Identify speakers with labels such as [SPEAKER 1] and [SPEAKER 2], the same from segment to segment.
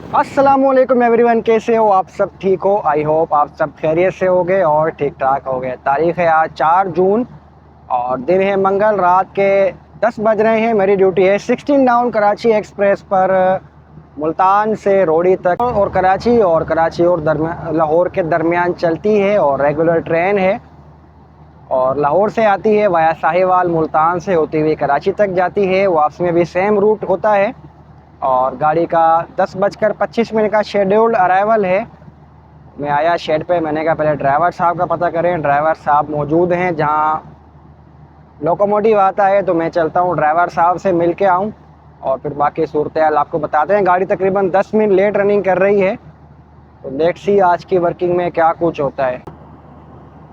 [SPEAKER 1] अस्सलामुअलैकुम एवरीवन, कैसे हो आप सब? ठीक हो? आई होप आप सब खैरियत से होगे और ठीक ठाक होगे। तारीख़ है आज 4 जून और दिन है मंगल। रात के 10 बज रहे हैं। मेरी ड्यूटी है 16 डाउन कराची एक्सप्रेस पर मुल्तान से रोड़ी तक और कराची और लाहौर के दरमियान चलती है और रेगुलर ट्रेन है और लाहौर से आती है वाया साहिवाल, मुल्तान से होती हुई कराची तक जाती है। वापस में भी सेम रूट होता है और गाड़ी का 10:25 का शेड्यूल्ड अराइवल है। मैं आया शेड पे, मैंने कहा पहले ड्राइवर साहब का पता करें। ड्राइवर साहब मौजूद हैं जहाँ लोकोमोटिव आता है, तो मैं चलता हूँ ड्राइवर साहब से मिल के आऊँ और फिर बाकी सूरत हाल आपको बताते हैं। गाड़ी तकरीबन 10 मिनट लेट रनिंग कर रही है, तो लेट्स सी आज की वर्किंग में क्या कुछ होता है।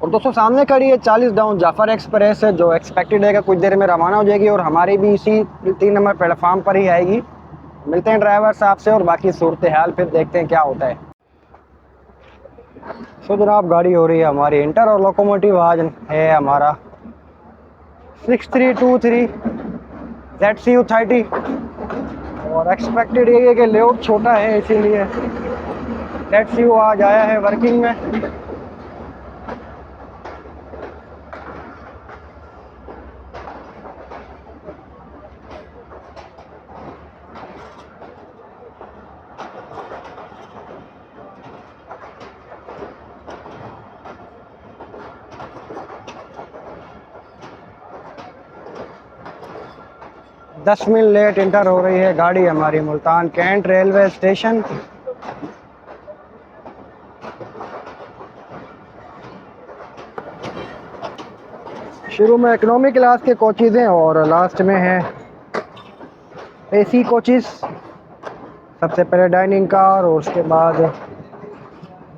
[SPEAKER 1] और दोस्तों सामने खड़ी है 40 डाउन जाफ़र एक्सप्रेस है, जो एक्सपेक्टेड है कि कुछ देर में रवाना हो जाएगी और हमारी भी इसी 3 नंबर प्लेटफार्म पर ही आएगी। मिलते हैं ड्राइवर साहब से और बाकी सूरत हाल फिर देखते हैं क्या होता है। तो जनाब गाड़ी हो रही है हमारी इंटर और लोकोमोटिव आज है हमारा 6323 ZCU30 और एक्सपेक्टेड ये है कि लेआउट छोटा है, इसीलिए ZCU आज आया है वर्किंग में। 10 मिनट लेट इंटर हो रही है गाड़ी हमारी मुल्तान कैंट रेलवे स्टेशन। शुरू में इकोनॉमी क्लास के कोचेज़ हैं और लास्ट में है AC कोचेज़। सबसे पहले डाइनिंग कार और उसके बाद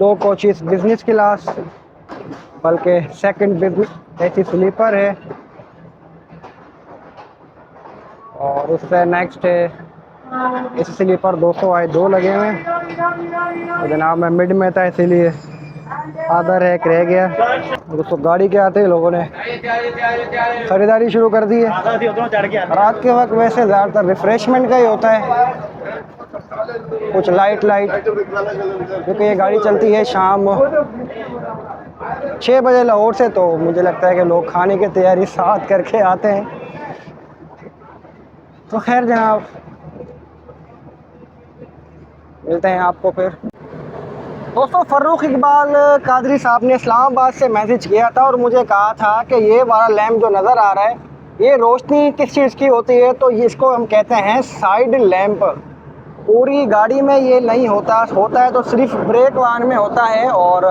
[SPEAKER 1] 2 कोचेज़ बिजनेस क्लास, बल्कि सेकंड AC स्लीपर है और उससे नेक्स्ट है AC स्लीपर 200 आए 2 लगे हुए हैं। तो जनाब मैं मिड में था इसीलिए आधा रैक रह गया। दोस्तों गाड़ी के आते ही लोगों ने खरीदारी शुरू कर दी है। रात के वक्त वैसे ज़्यादातर रिफ़्रेशमेंट का ही होता है, कुछ लाइट क्योंकि ये गाड़ी चलती है शाम 6 बजे लाहौर से, तो मुझे लगता है कि लोग खाने की तैयारी साथ करके आते हैं। तो खैर जनाब मिलते हैं आपको फिर। दोस्तों फ़र्रुख इकबाल कादरी साहब ने इस्लामाबाद से मैसेज किया था और मुझे कहा था कि ये वाला लैम्प जो नज़र आ रहा है ये रोशनी किस चीज़ की होती है, तो इसको हम कहते हैं साइड लैंप। पूरी गाड़ी में ये नहीं होता है तो सिर्फ ब्रेक वाहन में होता है और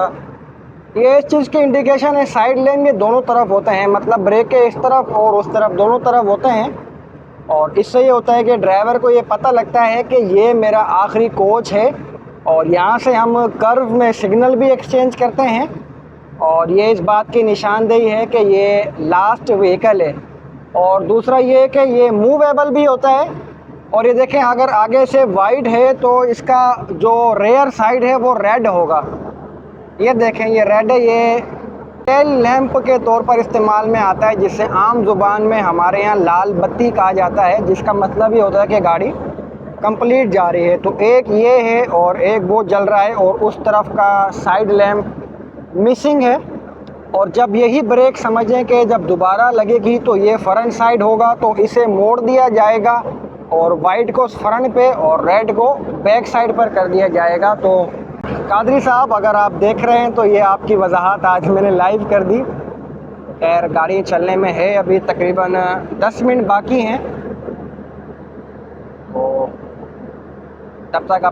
[SPEAKER 1] ये इस चीज़ की इंडिकेशन है। साइड लैंप ये दोनों तरफ होते हैं, मतलब ब्रेक के इस तरफ और उस तरफ दोनों तरफ होते हैं और इससे ये होता है कि ड्राइवर को ये पता लगता है कि ये मेरा आखिरी कोच है और यहाँ से हम कर्व में सिग्नल भी एक्सचेंज करते हैं और ये इस बात की निशानदेही है कि ये लास्ट व्हीकल है। और दूसरा ये है कि ये मूवेबल भी होता है और ये देखें अगर आगे से वाइट है तो इसका जो रेयर साइड है वो रेड होगा। ये देखें ये रेड है, ये टेल लैंप के तौर पर इस्तेमाल में आता है, जिससे आम ज़ुबान में हमारे यहाँ लाल बत्ती कहा जाता है, जिसका मतलब ये होता है कि गाड़ी कंप्लीट जा रही है। तो एक ये है और एक वो जल रहा है और उस तरफ का साइड लैंप मिसिंग है। और जब यही ब्रेक समझें कि जब दोबारा लगेगी तो ये फ्रंट साइड होगा, तो इसे मोड़ दिया जाएगा और वाइट को फ्रंट पे और रेड को बैक साइड पर कर दिया जाएगा। तो कादरी साहब अगर आप देख रहे हैं तो ये आपकी वजाहत आज मैंने लाइव कर दी। खैर गाड़ी चलने में है, अभी तकरीबन 10 मिनट बाकी हैं, तो तब तक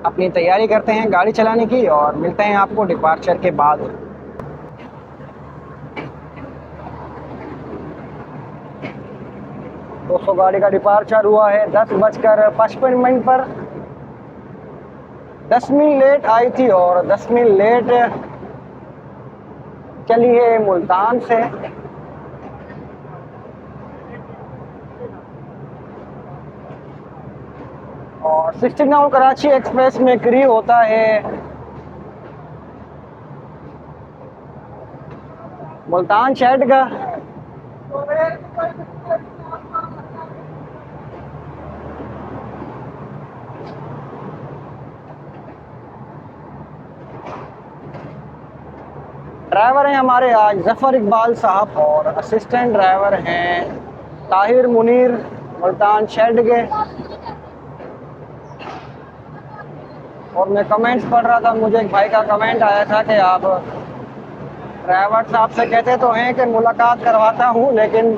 [SPEAKER 1] अपनी तैयारी करते हैं गाड़ी चलाने की और मिलते हैं आपको डिपार्चर के बाद। दोस्तों गाड़ी का डिपार्चर हुआ है 10:55 पर। 10 मिनट लेट आई थी और 10 मिनट लेट चली है मुल्तान से। और 69 कराची एक्सप्रेस में क्री होता है मुल्तान शेड का। ड्राइवर हैं हमारे आज ज़फ़र इकबाल साहब और असिस्टेंट ड्राइवर हैं ताहिर मुनीर मुल्तान शेड के। और मैं कमेंट्स पढ़ रहा था, मुझे एक भाई का कमेंट आया था कि आप ड्राइवर साहब से कहते तो हैं कि मुलाकात करवाता हूँ लेकिन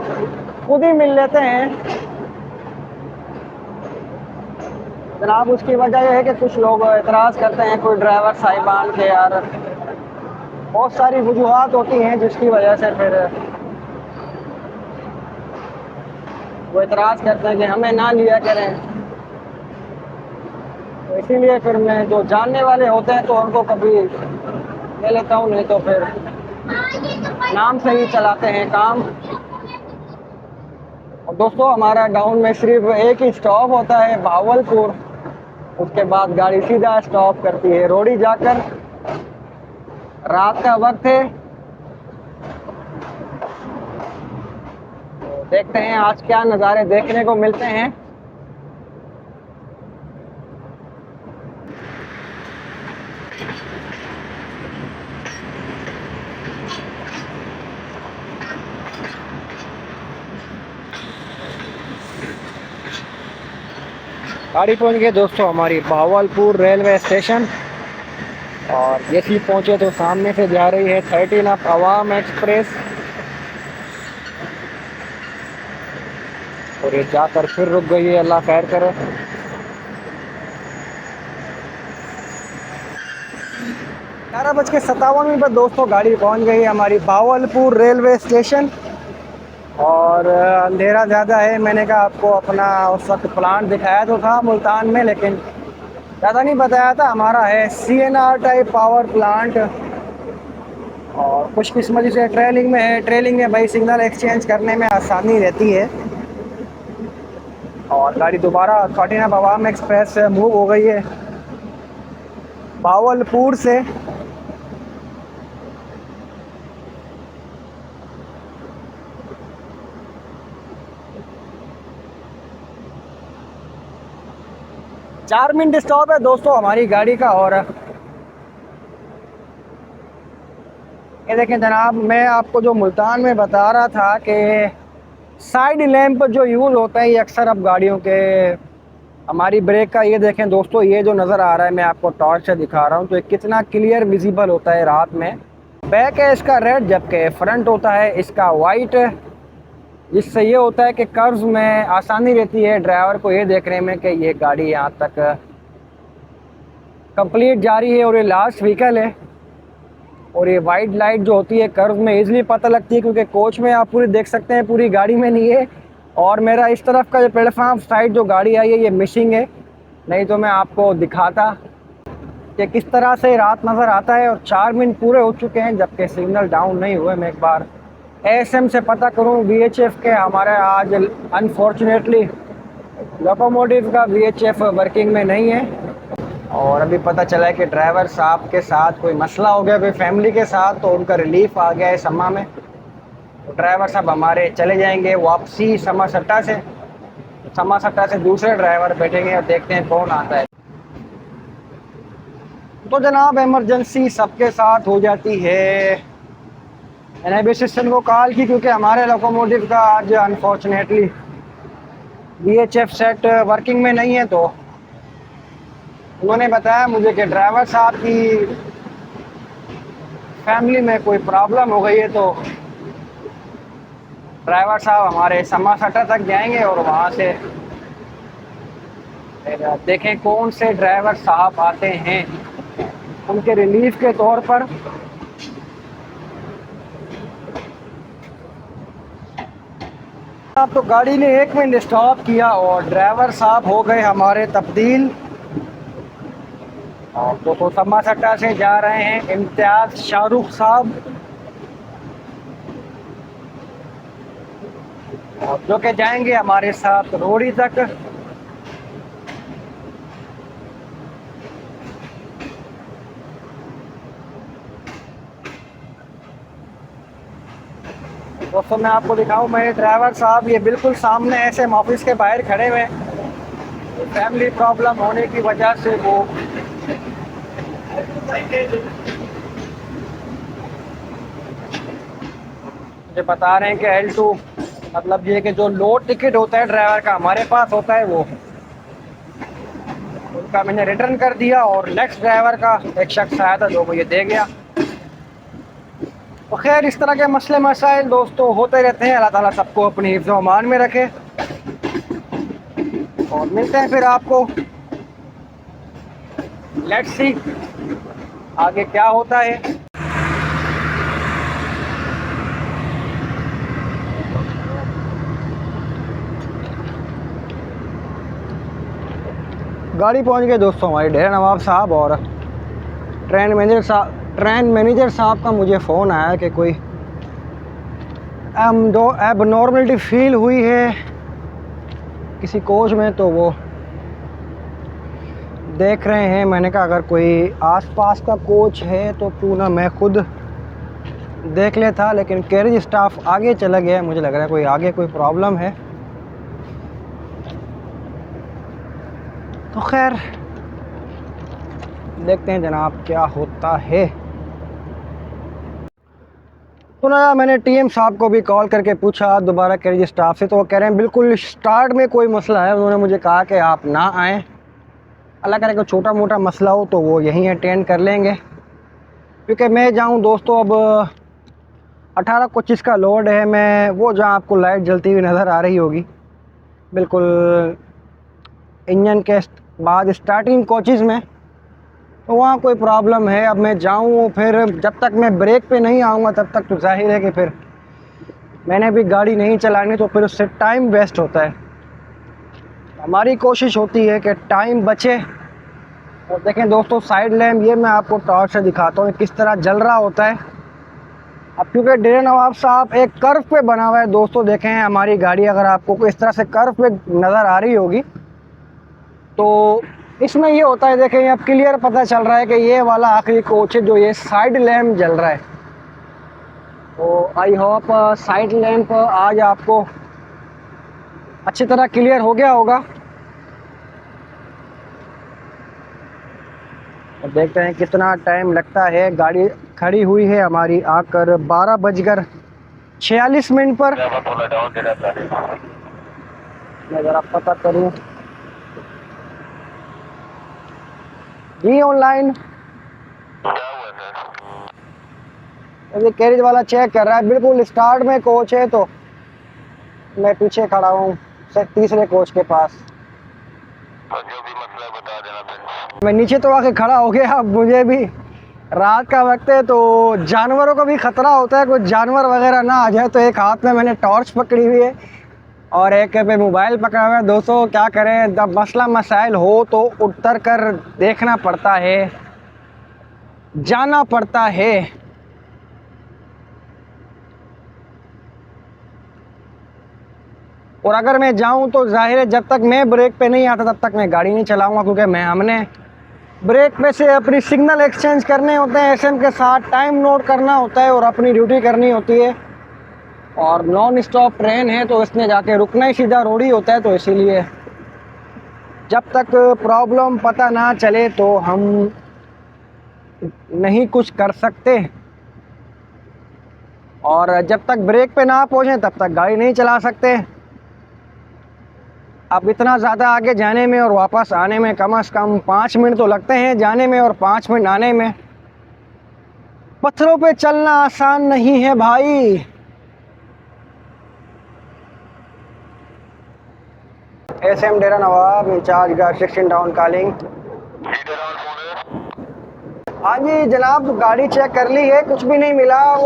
[SPEAKER 1] खुद ही मिल लेते हैं। जनाब उसकी वजह यह है कि कुछ लोग एतराज़ करते हैं, कोई ड्राइवर साहिबान के यार बहुत सारी वजूहात होती हैं जिसकी वजह से फिर वो एतराज़ करते हैं कि हमें ना लिया करें। तो इसीलिए फिर मैं जो जानने वाले होते हैं तो उनको कभी ले लेता हूँ, नहीं तो फिर नाम से ही चलाते हैं काम। और दोस्तों हमारा गाँव में सिर्फ एक ही स्टॉप होता है भावलपुर, उसके बाद गाड़ी सीधा स्टॉप करती है रोड़ी जाकर। रात का वक्त है, तो देखते हैं आज क्या नज़ारे देखने को मिलते हैं। गाड़ी पहुंच गई दोस्तों हमारी भावलपुर रेलवे स्टेशन। और जैसे ही पहुंचे तो सामने से जा रही है 13 अप अवाम एक्सप्रेस, और ये जाकर फिर रुक गई है, अल्लाह खैर करे। 11:57 पर दोस्तों गाड़ी पहुंच गई है हमारी भावलपुर रेलवे स्टेशन। और अंधेरा ज़्यादा है, मैंने कहा आपको अपना उस वक्त प्लांट दिखाया तो था मुल्तान में, लेकिन ज़्यादा नहीं बताया था। हमारा है CNR टाइप पावर प्लांट और खुशकिस्मती से ट्रेलिंग में है। ट्रेलिंग में भाई सिग्नल एक्सचेंज करने में आसानी रहती है। और गाड़ी दोबारा 13 अवाम एक्सप्रेस से मूव हो गई है भावलपुर से। चार मिनट स्टॉप है दोस्तों हमारी गाड़ी का। और ये देखें जनाब, मैं आपको जो मुल्तान में बता रहा था कि साइड लैंप जो यूज़ होता है ये अक्सर अब गाड़ियों के हमारी ब्रेक का, ये देखें दोस्तों, ये जो नज़र आ रहा है मैं आपको टॉर्च से दिखा रहा हूँ तो ये कितना क्लियर विजिबल होता है रात में। बैक है इसका रेड, जबकि फ्रंट होता है इसका वाइट, जिससे ये होता है कि कर्व्स में आसानी रहती है ड्राइवर को ये देखने में कि ये गाड़ी यहाँ तक कंप्लीट जा रही है और ये लास्ट व्हीकल है। और ये वाइट लाइट जो होती है कर्व में इजीली पता लगती है, क्योंकि कोच में आप पूरी देख सकते हैं, पूरी गाड़ी में नहीं है। और मेरा इस तरफ का जो प्लेटफार्म साइड जो गाड़ी आई है ये मिसिंग है, नहीं तो मैं आपको दिखाता कि किस तरह से रात नज़र आता है। और 4 मिनट पूरे हो चुके हैं जबकि सिग्नल डाउन नहीं हुए। मैं एक बार ASM से पता करूं VHF के, हमारे आज अनफॉर्चुनेटली लोकोमोटिव का VHF वर्किंग में नहीं है। और अभी पता चला है कि ड्राइवर साहब के साथ कोई मसला हो गया कोई फैमिली के साथ, तो उनका रिलीफ आ गया है सम्मा में। तो ड्राइवर साहब हमारे चले जाएंगे वापसी समा सट्टा से। समा सट्टा से दूसरे ड्राइवर बैठेंगे और देखते हैं कौन आता है। तो जनाब इमरजेंसी सबके साथ हो जाती है। मैंने अभी असिस्टेंट को कॉल की क्योंकि हमारे लोकोमोटिव का आज अनफॉर्चुनेटली VHF सेट वर्किंग में नहीं है। तो उन्होंने बताया मुझे कि ड्राइवर साहब की फैमिली में कोई प्रॉब्लम हो गई है, तो ड्राइवर साहब हमारे समा सट्टा तक जाएंगे और वहाँ से देखें कौन से ड्राइवर साहब आते हैं उनके रिलीफ के तौर पर। अब तो गाड़ी ने 1 मिनट स्टॉप किया और ड्राइवर साहब हो गए हमारे तब्दील। और तो समा सट्टा से जा रहे हैं इम्तियाज़ शाहरुख साहब, और जो के जाएंगे हमारे साथ रोड़ी तक। दोस्तों मैं आपको दिखाऊं, मेरे ड्राइवर साहब ये बिल्कुल सामने ऐसे ऑफिस के बाहर खड़े हुए हैं। फैमिली प्रॉब्लम होने की वजह से वो मुझे बता रहे हैं कि L2 मतलब ये कि जो लोड टिकट होता है ड्राइवर का हमारे पास होता है, वो उनका मैंने रिटर्न कर दिया और नेक्स्ट ड्राइवर का एक शख्स आया था जो मुझे दे गया। तो खैर इस तरह के मसले मसाइल दोस्तों होते रहते हैं। अल्लाह ताला सबको अपनी हिफ्ज़ व अमान में रखे और मिलते हैं फिर आपको। लेट्स सी आगे क्या होता है। गाड़ी पहुंच गए दोस्तों हमारे डेरा नवाब साहब, और ट्रेन मैनेजर साहब का मुझे फ़ोन आया कि कोई एबनॉर्मलिटी फील हुई है किसी कोच में, तो वो देख रहे हैं। मैंने कहा अगर कोई आसपास का कोच है तो क्यों ना मैं खुद देख लेता, लेकिन कैरेज स्टाफ आगे चला गया है। मुझे लग रहा है कोई आगे कोई प्रॉब्लम है। तो खैर देखते हैं जनाब क्या होता है। तो ना मैंने टीएम साहब को भी कॉल करके पूछा दोबारा कैरेज स्टाफ से, तो वो कह रहे हैं बिल्कुल स्टार्ट में कोई मसला है। उन्होंने मुझे कहा कि आप ना आएँ, अल्लाह करे कोई छोटा मोटा मसला हो तो वो यहीं अटेंड कर लेंगे, क्योंकि मैं जाऊं दोस्तों अब 18 कोचिस का लोड है। मैं वो जहां आपको लाइट जलती हुई नज़र आ रही होगी बिल्कुल इंजन के बाद स्टार्टिंग कोचिस में, तो वहाँ कोई प्रॉब्लम है। अब मैं जाऊँ फिर जब तक मैं ब्रेक पे नहीं आऊँगा तब तक तो जाहिर है कि फिर मैंने भी गाड़ी नहीं चलानी, तो फिर उससे टाइम वेस्ट होता है। हमारी कोशिश होती है कि टाइम बचे। और देखें दोस्तों साइड लैम्प ये मैं आपको टॉर्च से दिखाता हूँ किस तरह जल रहा होता है। अब क्योंकि डेरा नवाब साहब एक कर्व पे बना हुआ है दोस्तों, देखें हमारी गाड़ी अगर आपको इस तरह से कर्व पे नज़र आ रही होगी तो इसमें ये होता है। देखें अब क्लियर पता चल रहा है कि ये वाला आखिरी कोच है जो ये साइड लैम्प जल रहा है। तो आई होप साइड लैम्प आज आपको अच्छी तरह क्लियर हो गया होगा। और देखते हैं कितना टाइम लगता है। गाड़ी खड़ी हुई है हमारी आकर 12:46 पर। मैं ज़रा पता करूं जी ऑनलाइन। अभी कैरेज वाला चेक कर रहा है, बिल्कुल स्टार्ट में कोच है, तो मैं पीछे खड़ा हूँ तीसरे कोच के पास।
[SPEAKER 2] जो भी मसला बता देना फिर।
[SPEAKER 1] मैं नीचे तो आके खड़ा हो गया। अब मुझे भी रात का वक्त है तो जानवरों का भी ख़तरा होता है, कोई जानवर वगैरह ना आ जाए। तो एक हाथ में मैंने टॉर्च पकड़ी हुई है और एक पे मोबाइल पकड़ा हुआ है। दोस्तों क्या करें, जब मसला मसाइल हो तो उतर कर देखना पड़ता है, जाना पड़ता है। और अगर मैं जाऊं तो जाहिर है जब तक मैं ब्रेक पे नहीं आता तब तक मैं गाड़ी नहीं चलाऊंगा, क्योंकि हमने ब्रेक पे से अपनी सिग्नल एक्सचेंज करने होते हैं एसएम के साथ, टाइम नोट करना होता है और अपनी ड्यूटी करनी होती है। और नॉन स्टॉप ट्रेन है तो इसमें जाके रुकना ही सीधा रोड ही होता है। तो इसीलिए जब तक प्रॉब्लम पता ना चले तो हम नहीं कुछ कर सकते, और जब तक ब्रेक पे ना पहुँचे तब तक गाड़ी नहीं चला सकते। अब इतना ज़्यादा आगे जाने में और वापस आने में कम से कम 5 मिनट तो लगते हैं जाने में और 5 मिनट आने में। पत्थरों पे चलना आसान नहीं है भाई। एसएम डेरा नवाब इंचार्ज गार्ड 16 टाउन कॉलिंग। हाँ जी जनाब, गाड़ी चेक कर ली है, कुछ भी नहीं मिला।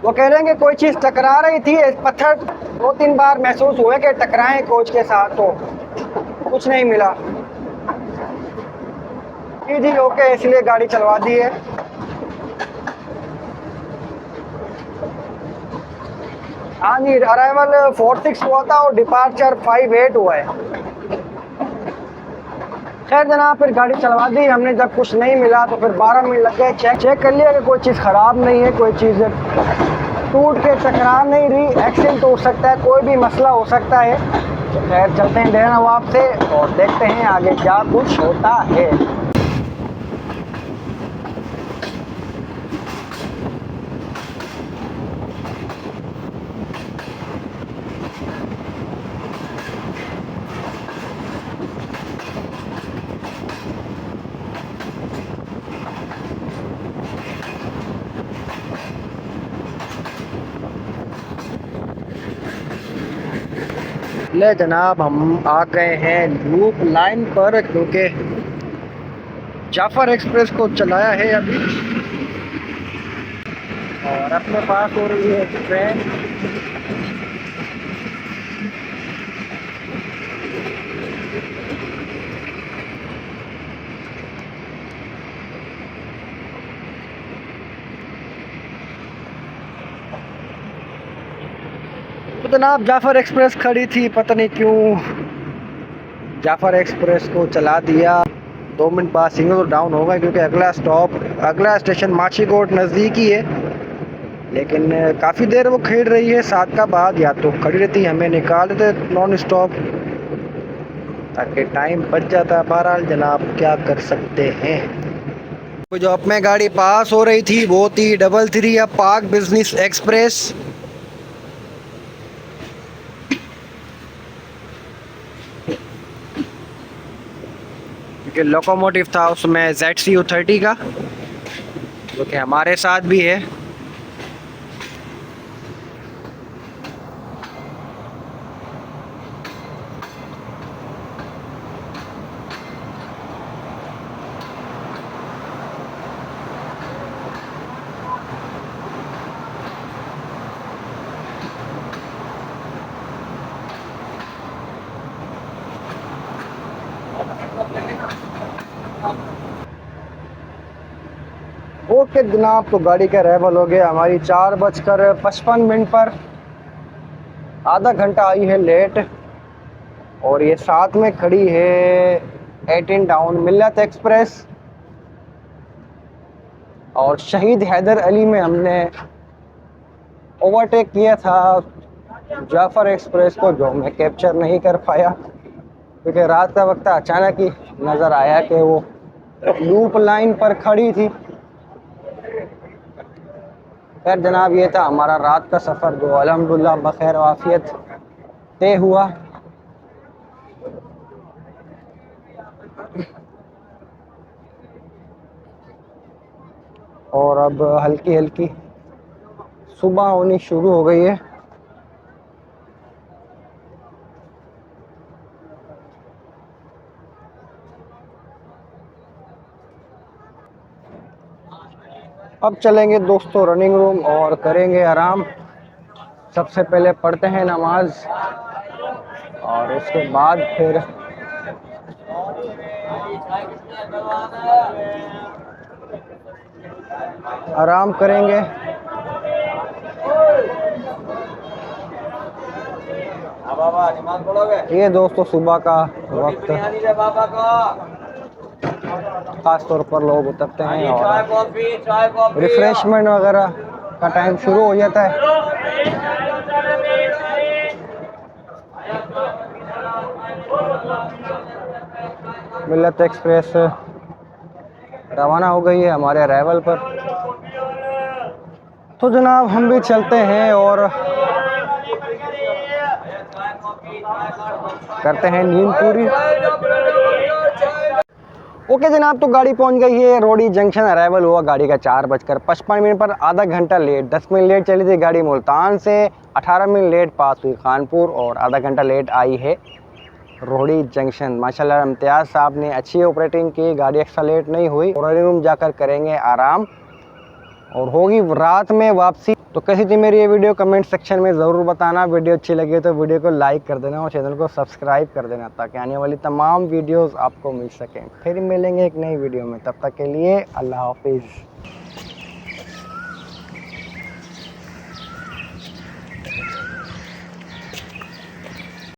[SPEAKER 1] वो कह रहे हैं कि कोई चीज़ टकरा रही थी, पत्थर 2-3 बार महसूस हुए कि टकराएं कोच के साथ, तो कुछ नहीं मिला। जी ओके, इसलिए गाड़ी चलवा दी है। हाँ जी, अराइवल 4-6 हुआ था और डिपार्चर 5-8 हुआ है। खैर जनाब फिर गाड़ी चलवा दी हमने। जब कुछ नहीं मिला तो फिर 12 मिनट लग गए। चेक कर लिया कि कोई चीज़ ख़राब नहीं है, कोई चीज़ टूट के टकरा नहीं रही, एक्सीडेंट हो सकता है, कोई भी मसला हो सकता है। तो खैर चलते हैं डेरा नवाब से और देखते हैं आगे क्या कुछ होता है। ले जनाब, हम आ गए हैं लूप लाइन पर, क्योंकि जाफर एक्सप्रेस को चलाया है अभी और अपने पास हो रही है ट्रेन। तो जनाब जाफर एक्सप्रेस खड़ी थी, पता नहीं क्यों जाफर एक्सप्रेस को चला दिया। 2 मिनट बाद सिग्नल तो डाउन होगा, क्योंकि अगला स्टेशन माछीकोट नज़दीक ही है। लेकिन काफ़ी देर वो खेल रही है, 7 का बाद या तो खड़ी रहती, हमें निकाल देते नॉन स्टॉप ताकि टाइम बच जाता। बहरहाल जनाब क्या कर सकते हैं। जो अब में गाड़ी पास हो रही थी वो थी 33 या पाक बिजनेस एक्सप्रेस। क्योंकि लोकोमोटिव था उसमें ZCU30 का, जो कि हमारे साथ भी है। ओके जनाब, तो गाड़ी का अराइवल हो गया हमारी 4:55 पर। आधा घंटा आई है लेट और ये साथ में खड़ी है 18 टाउन मिल्लत एक्सप्रेस। और शहीद हैदर अली में हमने ओवरटेक किया था जाफर एक्सप्रेस को, जो मैं कैप्चर नहीं कर पाया क्योंकि रात का वक्त अचानक ही नज़र आया कि वो लूप लाइन पर खड़ी थी। खैर जनाब, ये था हमारा रात का सफ़र, जो अल्हम्दुलिल्लाह बखैर वाफियत तय हुआ। और अब हल्की हल्की सुबह होनी शुरू हो गई है। अब चलेंगे दोस्तों रनिंग रूम और करेंगे आराम। सबसे पहले पढ़ते हैं नमाज और उसके बाद फिर आराम करेंगे। ये दोस्तों सुबह का वक्त खास तौर पर लोग उतरते हैं और रिफ्रेशमेंट वगैरह का टाइम शुरू हो जाता है। मिल्लत एक्सप्रेस रवाना हो गई है हमारे अराइवल पर। तो जनाब हम भी चलते हैं और करते हैं नींद पूरी। ओके जनाब, तो गाड़ी पहुंच गई है रोडी जंक्शन। अराइवल हुआ गाड़ी का 4:55 पर। आधा घंटा लेट, 10 मिनट लेट चली थी गाड़ी मुल्तान से, 18 मिनट लेट पास हुई खानपुर और आधा घंटा लेट आई है रोडी जंक्शन। माशाल्लाह इम्तियाज़ साहब ने अच्छी ऑपरेटिंग की, गाड़ी एक्स्ट्रा लेट नहीं हुई। और रनिंग रूम जाकर करेंगे आराम और होगी रात में वापसी। तो कैसी थी मेरी ये वीडियो कमेंट सेक्शन में ज़रूर बताना। वीडियो अच्छी लगी तो वीडियो को लाइक कर देना और चैनल को सब्सक्राइब कर देना ताकि आने वाली तमाम वीडियोस आपको मिल सकें। फिर मिलेंगे एक नई वीडियो में, तब तक के लिए अल्लाह हाफिज़।